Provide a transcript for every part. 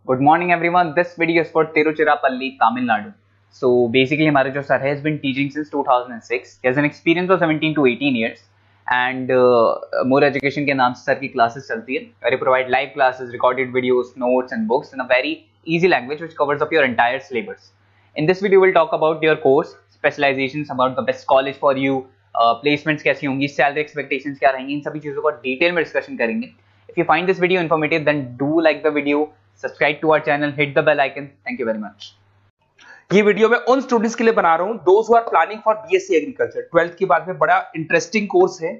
Good morning, everyone. This video is for Tiruchirappalli, Tamil Nadu. So basically, हमारे जो sir has been teaching since 2006. He has an experience of 17 to 18 years, and More Education के नाम से sir की classes चलती है. Where he provide live classes, recorded videos, notes, and books in a very easy language which covers up your entire syllabus. In this video, we'll talk about your course, specializations, about the best college for you, placements कैसी होंगी, salary expectations क्या रहेंगी, इन सभी चीज़ों का detail में discussion करेंगे. If you find this video informative, then do like the video, subscribe to our channel, hit the bell icon. Thank you very much. ये वीडियो मैं उन स्टूडेंट्स के लिए बना रहा हूं those who are planning for BSc agriculture. 12th के बाद में बड़ा इंटरेस्टिंग कोर्स है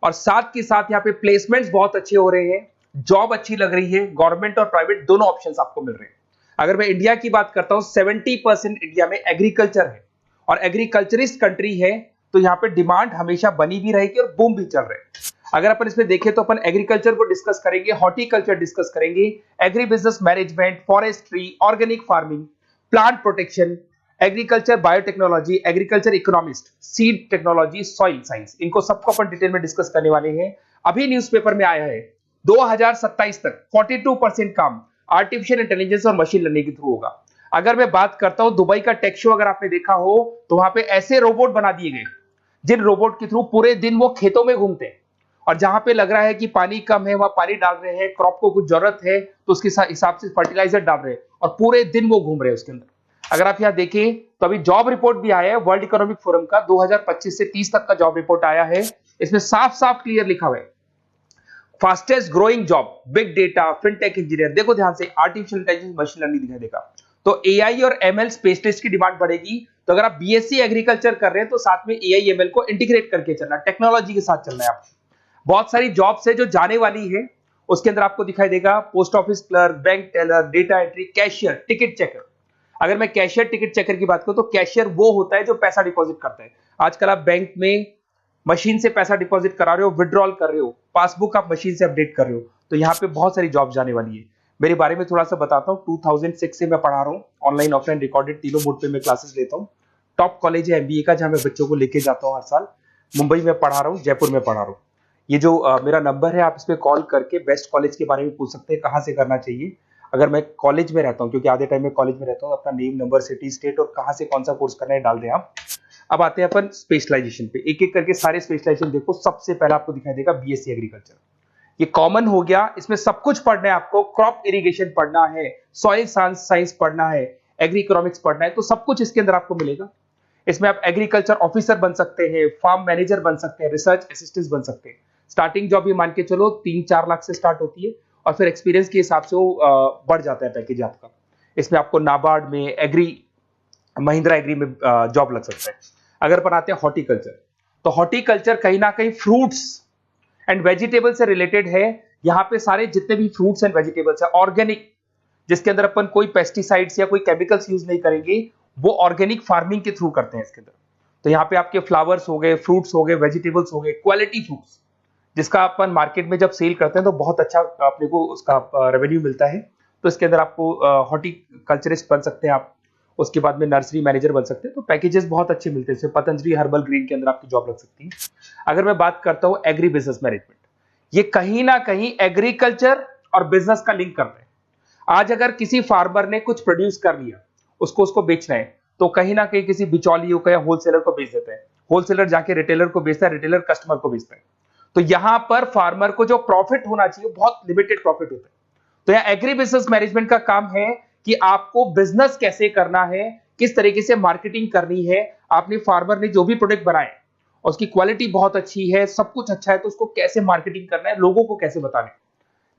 और साथ के साथ यहाँ पे प्लेसमेंट्स बहुत अच्छे हो रहे हैं, जॉब अच्छी लग रही है, गवर्नमेंट और प्राइवेट दोनों ऑप्शंस आपको मिल रहे हैं। अगर मैं इंडिया की बात करता हूं 70% इंडिया में एग्रीकल्चर है और एग्रीकल्चरिस्ट कंट्री है, तो यहाँ पे डिमांड हमेशा बनी भी रहेगी और बूम भी चल रहे हैं। अगर अपन इसमें देखें तो अपन एग्रीकल्चर को डिस्कस करेंगे, हॉर्टिकल्चर डिस्कस करेंगे, agri business management, forestry, organic farming, plant protection, agriculture biotechnology, agriculture economist, seed technology, soil science, इनको सबको अपन डिटेल में डिस्कस करने वाले हैं। अभी न्यूज़पेपर में आया है 2027 तक 42% काम आर्टिफिशियल इंटेलिजेंस और मशीन लर्निंग के थ्रू होगा। अगर मैं बात करता हूं दुबई का टेक शो, अगर आपने देखा हो तो वहां पे ऐसे रोबोट बना दिए गए जिन रोबोट के थ्रू पूरे दिन वो खेतों में घूमते हैं और जहां पे लग रहा है कि पानी कम है वहां पानी डाल रहे हैं, क्रॉप को कुछ जरूरत है तो उसके हिसाब से फर्टिलाइजर डाल रहे हैं और पूरे दिन वो घूम रहे हैं उसके अंदर। अगर आप यहां देखें तो अभी जॉब रिपोर्ट भी आया है वर्ल्ड इकोनॉमिक फोरम का, 2025 से 30 तक का जॉब रिपोर्ट आया है। इसमें साफ साफ क्लियर लिखा हुआ है fastest growing job big data, fintech engineer. देखो ध्यान से, आर्टिफिशियल इंटेलिजेंस, मशीन लर्निंग दिखाई देगा, तो एआई और एमएल स्पेशलिस्ट की डिमांड बढ़ेगी। तो अगर आप बीएससी एग्रीकल्चर कर रहे हैं तो साथ में एआई एमएल को इंटीग्रेट करके चलना, टेक्नोलॉजी के साथ चलना है आपको। बहुत सारी जॉब्स है जो जाने वाली है, उसके अंदर आपको दिखाई देगा post office clerk, bank teller, data entry, cashier, ticket checker. अगर मैं कैशियर टिकट चेकर की बात करूं तो कैशियर वो होता है जो पैसा डिपॉजिट करता है। आजकल आप बैंक में मशीन से पैसा डिपॉजिट करा रहे हो, विड्रॉल कर रहे हो, पासबुक आप मशीन से अपडेट कर रहे हो, तो यहाँ पे बहुत सारी जॉब जाने वाली है। मेरे बारे में थोड़ा सा बताता हूँ। 2006 से मैं पढ़ा रहा हूँ, ऑनलाइन ऑफलाइन रिकॉर्डेड तीनों मोड पे मैं क्लासेस लेता हूँ। टॉप कॉलेज है एमबीए का, जहां मैं बच्चों को लेके जाता हूँ हर साल। मुंबई में पढ़ा रहा हूँ, जयपुर में पढ़ा रहा हूँ। ये जो मेरा नंबर है, आप इस पे कॉल करके बेस्ट कॉलेज के बारे में पूछ सकते हैं, कहाँ से करना चाहिए। अगर मैं कॉलेज में रहता हूँ, क्योंकि आधे टाइम में कॉलेज में रहता हूँ, अपना नेम, नंबर, सिटी, स्टेट और कहाँ से कौन सा कोर्स करना है डाल दें आप। अब आते हैं अपन स्पेशलाइजेशन पे, एक एक करके सारे स्पेशलाइजेशन देखो। सबसे पहला आपको दिखाई देगा बीएससी एग्रीकल्चर, ये कॉमन हो गया। इसमें सब कुछ पढ़ना है आपको, क्रॉप इरिगेशन पढ़ना है, सॉइल साइंस पढ़ना है, एग्री इकोनॉमिक्स पढ़ना है, तो सब कुछ इसके अंदर आपको मिलेगा। इसमें आप एग्रीकल्चर ऑफिसर बन सकते हैं, फार्म मैनेजर बन सकते हैं, रिसर्च असिस्टेंट बन सकते हैं। स्टार्टिंग जॉब भी मान के चलो 3-4 लाख से स्टार्ट होती है और फिर एक्सपीरियंस के हिसाब से वो बढ़ जाता है पैकेज आपका। इसमें आपको नाबार्ड में, एग्री, महिंद्रा एग्री में जॉब लग सकता है। अगर अपन आते हैं हॉर्टिकल्चर, तो हॉर्टिकल्चर कहीं ना कहीं फ्रूट्स एंड वेजिटेबल से रिलेटेड है। यहाँ पे सारे जितने भी फ्रूट्स एंड वेजिटेबल्स है ऑर्गेनिक, जिसके अंदर अपन कोई पेस्टिसाइड्स या कोई केमिकल्स यूज नहीं करेंगे, वो ऑर्गेनिक फार्मिंग के थ्रू करते हैं इसके अंदर। तो यहाँ पे आपके फ्लावर्स हो गए, फ्रूट्स हो गए, वेजिटेबल्स हो गए, क्वालिटी फ्रूट्स, जिसका अपन मार्केट में जब सेल करते हैं तो बहुत अच्छा अपने को उसका रेवेन्यू मिलता है। तो इसके अंदर आपको हॉर्टिकल्चरिस्ट बन सकते हैं आप, उसके बाद में नर्सरी मैनेजर बन सकते हैं। तो पैकेजेस बहुत अच्छे मिलते हैं, जैसे पतंजलि हर्बल ग्रीन के अंदर आपकी जॉब लग सकती है। अगर मैं बात करता हूँ एग्री बिजनेस मैनेजमेंट, ये कहीं ना कहीं एग्रीकल्चर और बिजनेस का लिंक करते हैं। आज अगर किसी फार्मर ने कुछ प्रोड्यूस कर लिया, उसको बेचना है, तो कहीं ना कहीं किसी बिचौलियों को या होलसेलर को बेच देता है, होलसेलर जाके रिटेलर को बेचता है, रिटेलर कस्टमर को बेचता है। तो यहां पर फार्मर को जो प्रॉफिट होना चाहिए बहुत लिमिटेड प्रॉफिट होता है। तो यहां एग्री बिजनेस मैनेजमेंट का काम है कि आपको बिजनेस कैसे करना है, किस तरीके से मार्केटिंग करनी है। आपने फार्मर ने जो भी प्रोडक्ट बनाए उसकी क्वालिटी बहुत अच्छी है, सब कुछ अच्छा है, तो उसको कैसे मार्केटिंग करना है, लोगों को कैसे बताना है,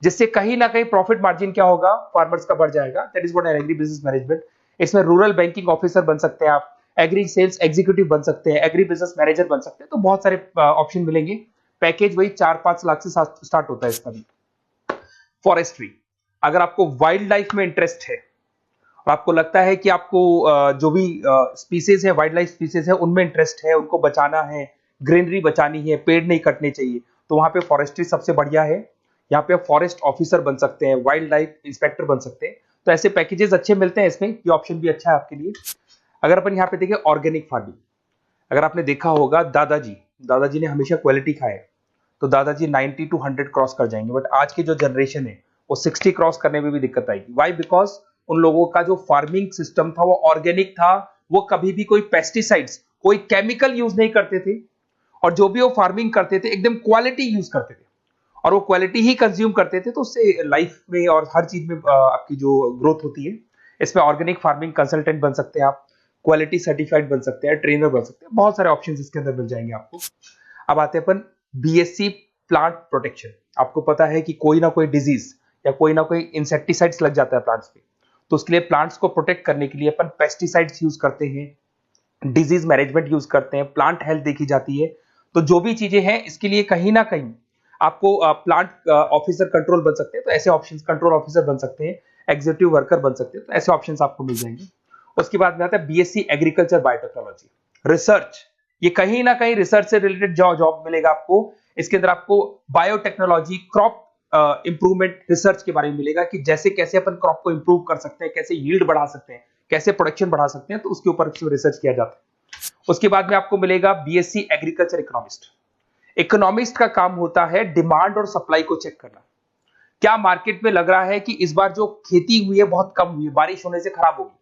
जिससे कहीं ना कहीं प्रॉफिट मार्जिन क्या होगा, फार्मर्स का बढ़ जाएगा। That is what agri business management. इसमें रूरल बैंकिंग ऑफिसर बन सकते हैं आप, एग्री सेल्स एग्जीक्यूटिव बन सकते हैं, एग्री बिजनेस मैनेजर बन सकते हैं। तो बहुत सारे ऑप्शन मिलेंगे। पैकेज वही 4-5 लाख से स्टार्ट होता है इसका भी। फॉरेस्ट्री, अगर आपको वाइल्ड लाइफ में इंटरेस्ट है और आपको लगता है कि आपको जो भी स्पीसीज है, वाइल्ड लाइफ स्पीसीज है, उनमें इंटरेस्ट है, उनको बचाना है, ग्रीनरी बचानी है, पेड़ नहीं कटने चाहिए, तो वहां पे फॉरेस्ट्री सबसे बढ़िया है। यहाँ पे फॉरेस्ट ऑफिसर बन सकते हैं, वाइल्ड लाइफ इंस्पेक्टर बन सकते हैं। तो ऐसे पैकेजेस अच्छे मिलते हैं इसमें, ये ऑप्शन भी अच्छा है आपके लिए। अगर अपन यहाँ पे देखें ऑर्गेनिक फार्मिंग, अगर आपने देखा होगा दादाजी ने हमेशा क्वालिटी खाया है, तो दादाजी 90 to 100 क्रॉस कर जाएंगे। बट आज की जो जनरेशन है वो 60 क्रॉस करने में भी दिक्कत आएगी। वाई? बिकॉज उन लोगों का जो फार्मिंग सिस्टम था वो ऑर्गेनिक था, वो कभी भी कोई पेस्टिसाइड्स, कोई केमिकल यूज नहीं करते थे, और जो भी वो फार्मिंग करते थे एकदम क्वालिटी यूज करते थे, और वो क्वालिटी ही कंज्यूम करते थे। तो उससे लाइफ में और हर चीज में आपकी जो ग्रोथ होती है, इसमें ऑर्गेनिक फार्मिंग कंसल्टेंट बन सकते हैं आप, क्वालिटी सर्टिफाइड बन सकते हैं, ट्रेनर बन सकते हैं, बहुत सारे ऑप्शंस इसके अंदर मिल जाएंगे आपको। अब आते हैं अपन बीएससी प्लांट प्रोटेक्शन। आपको पता है कि कोई ना कोई डिजीज या कोई ना कोई इंसेक्टिसाइड्स लग जाता है प्लांट्स पे, तो उसके लिए प्लांट्स को प्रोटेक्ट करने के लिए अपन पेस्टिसाइड्स यूज करते हैं, डिजीज मैनेजमेंट यूज करते हैं, प्लांट हेल्थ देखी जाती है। तो जो भी चीजें हैं इसके लिए कहीं ना कहीं आपको प्लांट ऑफिसर कंट्रोल बन सकते हैं, तो ऐसे ऑप्शंस, कंट्रोल ऑफिसर बन सकते हैं, एग्जीक्यूटिव वर्कर बन सकते हैं, तो ऐसे ऑप्शंस आपको मिल जाएंगे। उसके बाद में आता है बीएससी एग्रीकल्चर बायोटेक्नोलॉजी, रिसर्च। ये कहीं ना कहीं रिसर्च से रिलेटेड जॉब मिलेगा आपको। इसके अंदर आपको बायोटेक्नोलॉजी, क्रॉप इंप्रूवमेंट रिसर्च के बारे में मिलेगा कि जैसे कैसे अपन क्रॉप को इंप्रूव कर सकते हैं, कैसे यील्ड बढ़ा सकते हैं, कैसे प्रोडक्शन बढ़ा सकते हैं, तो उसके ऊपर रिसर्च किया जाता है। उसके बाद में आपको मिलेगा बीएससी एग्रीकल्चर इकोनॉमिस्ट। इकोनॉमिस्ट का काम होता है डिमांड और सप्लाई को चेक करना। क्या मार्केट में लग रहा है कि इस बार जो खेती हुई है बहुत कम हुई है, बारिश होने से खराब होगी,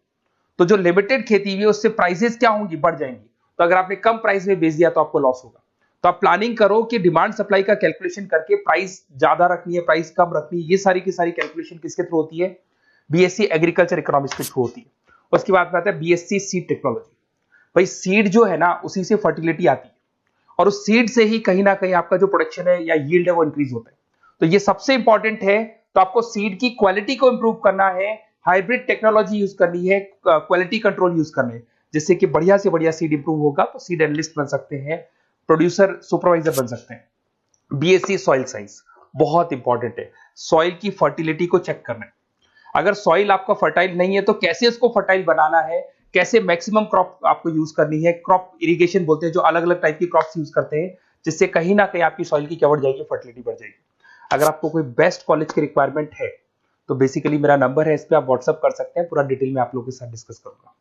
तो जो लिमिटेड खेती हुई है उससे प्राइसेस क्या होंगी, बढ़ जाएंगी। तो अगर आपने कम प्राइस में बेच दिया तो आपको लॉस होगा। तो आप प्लानिंग करो कि डिमांड सप्लाई का कैलकुलेशन करके प्राइस ज्यादा रखनी है, प्राइस कम रखनी है, ये सारी की सारी कैलकुलेशन किसके थ्रू होती है? बीएससी एग्रीकल्चर इकोनॉमिक्स के थ्रू होती है। उसके बाद में आता है बीएससी सीड टेक्नोलॉजी। भाई सीड जो है ना, उसी से फर्टिलिटी आती है, और उस सीड से ही कहीं ना कहीं आपका जो प्रोडक्शन है या यील्ड है वो इंक्रीज होता है। तो ये सबसे इंपॉर्टेंट है। तो आपको सीड की क्वालिटी को इंप्रूव करना है, हाइब्रिड टेक्नोलॉजी यूज करनी है, क्वालिटी कंट्रोल यूज करने हैं, जिससे कि बढ़िया से बढ़िया सीड इंप्रूव होगा। तो सीड एनालिस्ट बन सकते हैं, प्रोड्यूसर सुपरवाइजर बन सकते हैं। बीएससी सॉइल साइंस बहुत इंपॉर्टेंट है, सॉइल की फर्टिलिटी को चेक करना है। अगर सॉइल आपका फर्टाइल नहीं है तो कैसे उसको फर्टाइल बनाना है, कैसे मैक्सिमम क्रॉप आपको यूज करनी है। क्रॉप इरिगेशन बोलते हैं, जो अलग अलग टाइप की क्रॉप्स यूज करते हैं, जिससे कहीं ना कहीं आपकी सॉइल की क्या बढ़ जाएगी, फर्टिलिटी बढ़ जाएगी। अगर आपको कोई बेस्ट कॉलेज की रिक्वायरमेंट है तो बेसिकली मेरा नंबर है, इस पर आप व्हाट्सअप कर सकते हैं, पूरा डिटेल में आप लोगों के साथ डिस्कस करूंगा।